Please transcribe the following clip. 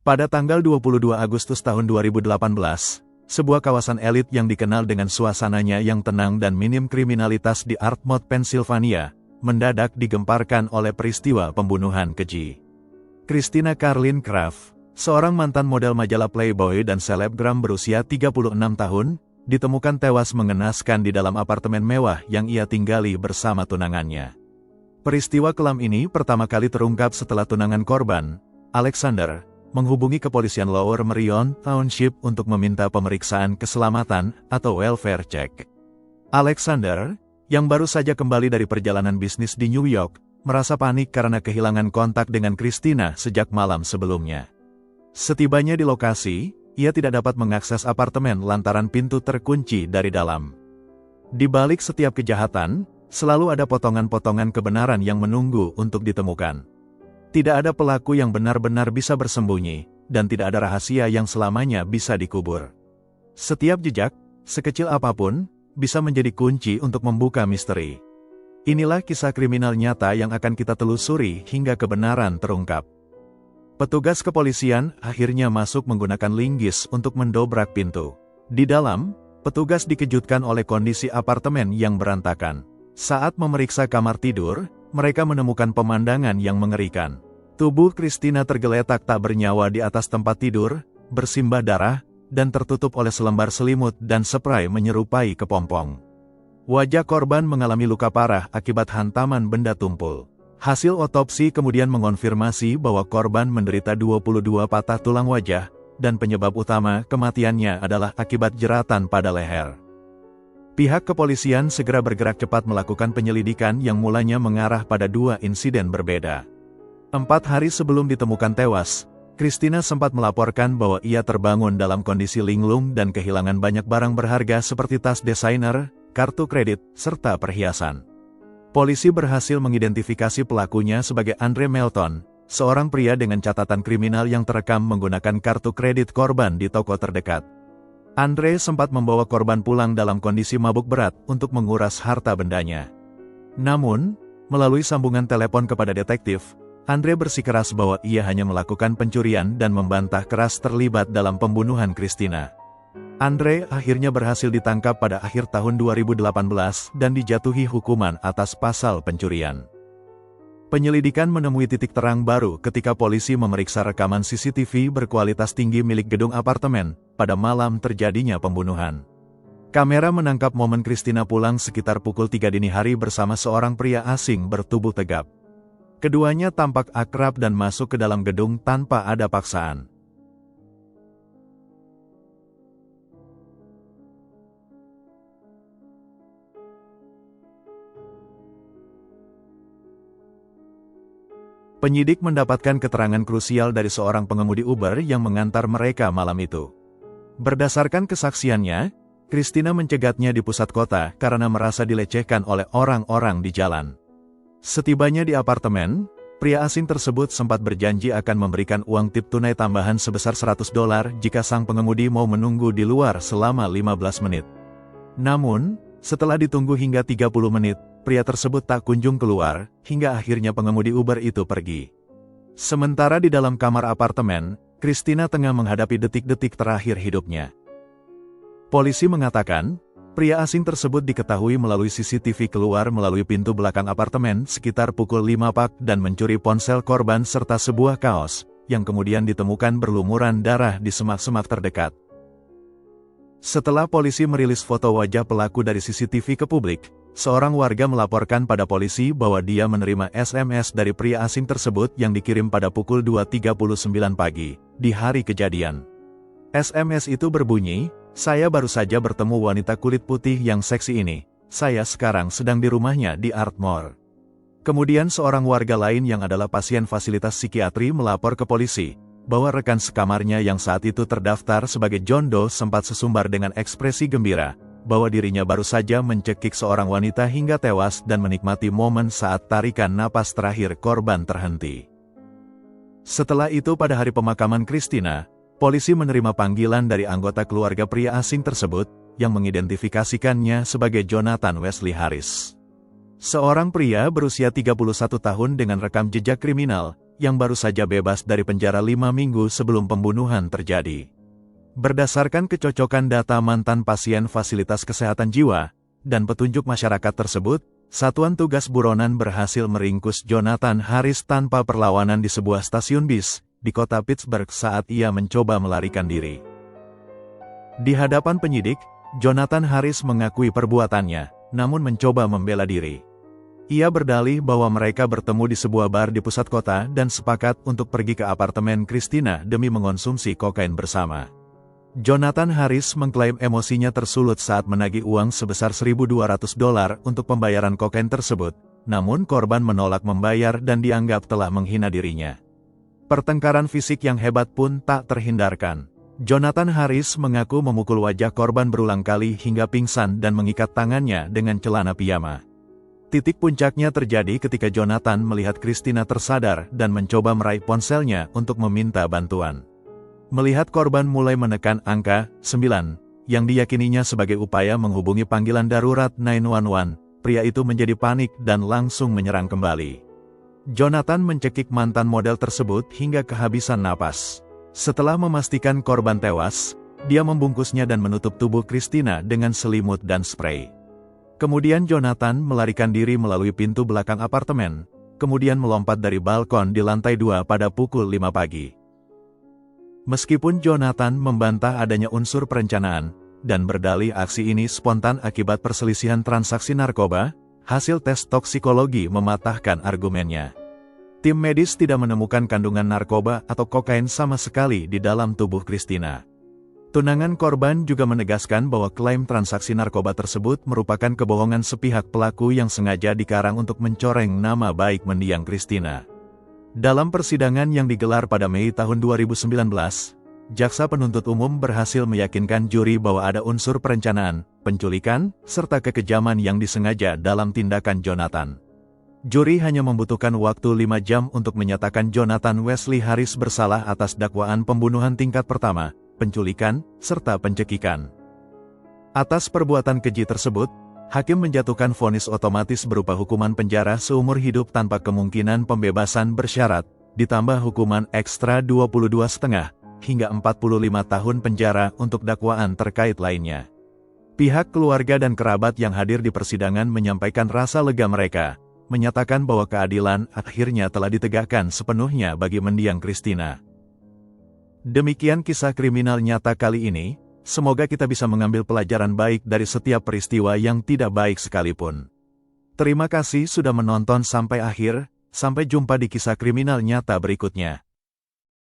Pada tanggal 22 Agustus tahun 2018, sebuah kawasan elit yang dikenal dengan suasananya yang tenang dan minim kriminalitas di Ardmore, Pennsylvania, mendadak digemparkan oleh peristiwa pembunuhan keji. Christina Carlin Craft, seorang mantan model majalah Playboy dan selebgram berusia 36 tahun, ditemukan tewas mengenaskan di dalam apartemen mewah yang ia tinggali bersama tunangannya. Peristiwa kelam ini pertama kali terungkap setelah tunangan korban, Alexander, menghubungi kepolisian Lower Merion Township untuk meminta pemeriksaan keselamatan atau welfare check. Alexander, yang baru saja kembali dari perjalanan bisnis di New York, merasa panik karena kehilangan kontak dengan Christina sejak malam sebelumnya. Setibanya di lokasi, ia tidak dapat mengakses apartemen lantaran pintu terkunci dari dalam. Di balik setiap kejahatan, selalu ada potongan-potongan kebenaran yang menunggu untuk ditemukan. Tidak ada pelaku yang benar-benar bisa bersembunyi, dan tidak ada rahasia yang selamanya bisa dikubur. Setiap jejak, sekecil apapun, bisa menjadi kunci untuk membuka misteri. Inilah kisah kriminal nyata yang akan kita telusuri hingga kebenaran terungkap. Petugas kepolisian akhirnya masuk menggunakan linggis untuk mendobrak pintu. Di dalam, petugas dikejutkan oleh kondisi apartemen yang berantakan. Saat memeriksa kamar tidur, mereka menemukan pemandangan yang mengerikan. Tubuh Christina tergeletak tak bernyawa di atas tempat tidur, bersimbah darah, dan tertutup oleh selembar selimut dan spray menyerupai kepompong. Wajah korban mengalami luka parah akibat hantaman benda tumpul. Hasil otopsi kemudian mengonfirmasi bahwa korban menderita 22 patah tulang wajah, dan penyebab utama kematiannya adalah akibat jeratan pada leher. Pihak kepolisian segera bergerak cepat melakukan penyelidikan yang mulanya mengarah pada dua insiden berbeda. 4 hari sebelum ditemukan tewas, Christina sempat melaporkan bahwa ia terbangun dalam kondisi linglung dan kehilangan banyak barang berharga seperti tas desainer, kartu kredit, serta perhiasan. Polisi berhasil mengidentifikasi pelakunya sebagai Andre Melton, seorang pria dengan catatan kriminal yang terekam menggunakan kartu kredit korban di toko terdekat. Andre sempat membawa korban pulang dalam kondisi mabuk berat untuk menguras harta bendanya. Namun, melalui sambungan telepon kepada detektif, Andre bersikeras bahwa ia hanya melakukan pencurian dan membantah keras terlibat dalam pembunuhan Christina. Andre akhirnya berhasil ditangkap pada akhir tahun 2018 dan dijatuhi hukuman atas pasal pencurian. Penyelidikan menemui titik terang baru ketika polisi memeriksa rekaman CCTV berkualitas tinggi milik gedung apartemen pada malam terjadinya pembunuhan. Kamera menangkap momen Christina pulang sekitar pukul 3 dini hari bersama seorang pria asing bertubuh tegap. Keduanya tampak akrab dan masuk ke dalam gedung tanpa ada paksaan. Penyidik mendapatkan keterangan krusial dari seorang pengemudi Uber yang mengantar mereka malam itu. Berdasarkan kesaksiannya, Christina mencegatnya di pusat kota karena merasa dilecehkan oleh orang-orang di jalan. Setibanya di apartemen, pria asing tersebut sempat berjanji akan memberikan uang tip tunai tambahan sebesar $100 jika sang pengemudi mau menunggu di luar selama 15 menit. Namun, setelah ditunggu hingga 30 menit, pria tersebut tak kunjung keluar, hingga akhirnya pengemudi Uber itu pergi. Sementara di dalam kamar apartemen, Christina tengah menghadapi detik-detik terakhir hidupnya. Polisi mengatakan, pria asing tersebut diketahui melalui CCTV keluar melalui pintu belakang apartemen sekitar pukul 5 pagi dan mencuri ponsel korban serta sebuah kaos, yang kemudian ditemukan berlumuran darah di semak-semak terdekat. Setelah polisi merilis foto wajah pelaku dari CCTV ke publik, seorang warga melaporkan pada polisi bahwa dia menerima SMS dari pria asing tersebut yang dikirim pada pukul 2.39 pagi, di hari kejadian. SMS itu berbunyi, "Saya baru saja bertemu wanita kulit putih yang seksi ini. Saya sekarang sedang di rumahnya di Ardmore." Kemudian seorang warga lain yang adalah pasien fasilitas psikiatri melapor ke polisi, bahwa rekan sekamarnya yang saat itu terdaftar sebagai John Doe sempat sesumbar dengan ekspresi gembira, bahwa dirinya baru saja mencekik seorang wanita hingga tewas dan menikmati momen saat tarikan napas terakhir korban terhenti. Setelah itu pada hari pemakaman Christina, polisi menerima panggilan dari anggota keluarga pria asing tersebut, yang mengidentifikasikannya sebagai Jonathan Wesley Harris. Seorang pria berusia 31 tahun dengan rekam jejak kriminal, yang baru saja bebas dari penjara 5 minggu sebelum pembunuhan terjadi. Berdasarkan kecocokan data mantan pasien fasilitas kesehatan jiwa dan petunjuk masyarakat tersebut, Satuan Tugas Buronan berhasil meringkus Jonathan Harris tanpa perlawanan di sebuah stasiun bis di kota Pittsburgh saat ia mencoba melarikan diri. Di hadapan penyidik, Jonathan Harris mengakui perbuatannya, namun mencoba membela diri. Ia berdalih bahwa mereka bertemu di sebuah bar di pusat kota dan sepakat untuk pergi ke apartemen Christina demi mengonsumsi kokain bersama. Jonathan Harris mengklaim emosinya tersulut saat menagih uang sebesar $1.200 untuk pembayaran kokain tersebut, namun korban menolak membayar dan dianggap telah menghina dirinya. Pertengkaran fisik yang hebat pun tak terhindarkan. Jonathan Harris mengaku memukul wajah korban berulang kali hingga pingsan dan mengikat tangannya dengan celana piyama. Titik puncaknya terjadi ketika Jonathan melihat Christina tersadar dan mencoba meraih ponselnya untuk meminta bantuan. Melihat korban mulai menekan angka 9, yang diyakininya sebagai upaya menghubungi panggilan darurat 911, pria itu menjadi panik dan langsung menyerang kembali. Jonathan mencekik mantan model tersebut hingga kehabisan napas. Setelah memastikan korban tewas, dia membungkusnya dan menutup tubuh Christina dengan selimut dan spray. Kemudian Jonathan melarikan diri melalui pintu belakang apartemen, kemudian melompat dari balkon di lantai 2 pada pukul 5 pagi. Meskipun Jonathan membantah adanya unsur perencanaan, dan berdalih aksi ini spontan akibat perselisihan transaksi narkoba, hasil tes toksikologi mematahkan argumennya. Tim medis tidak menemukan kandungan narkoba atau kokain sama sekali di dalam tubuh Christina. Tunangan korban juga menegaskan bahwa klaim transaksi narkoba tersebut merupakan kebohongan sepihak pelaku yang sengaja dikarang untuk mencoreng nama baik mendiang Christina. Dalam persidangan yang digelar pada Mei tahun 2019, jaksa penuntut umum berhasil meyakinkan juri bahwa ada unsur perencanaan, penculikan, serta kekejaman yang disengaja dalam tindakan Jonathan. Juri hanya membutuhkan waktu 5 jam untuk menyatakan Jonathan Wesley Harris bersalah atas dakwaan pembunuhan tingkat pertama, penculikan, serta pencekikan. Atas perbuatan keji tersebut, hakim menjatuhkan vonis otomatis berupa hukuman penjara seumur hidup tanpa kemungkinan pembebasan bersyarat, ditambah hukuman ekstra 22,5 hingga 45 tahun penjara untuk dakwaan terkait lainnya. Pihak keluarga dan kerabat yang hadir di persidangan menyampaikan rasa lega mereka, menyatakan bahwa keadilan akhirnya telah ditegakkan sepenuhnya bagi mendiang Christina. Demikian kisah kriminal nyata kali ini. Semoga kita bisa mengambil pelajaran baik dari setiap peristiwa yang tidak baik sekalipun. Terima kasih sudah menonton sampai akhir, sampai jumpa di kisah kriminal nyata berikutnya.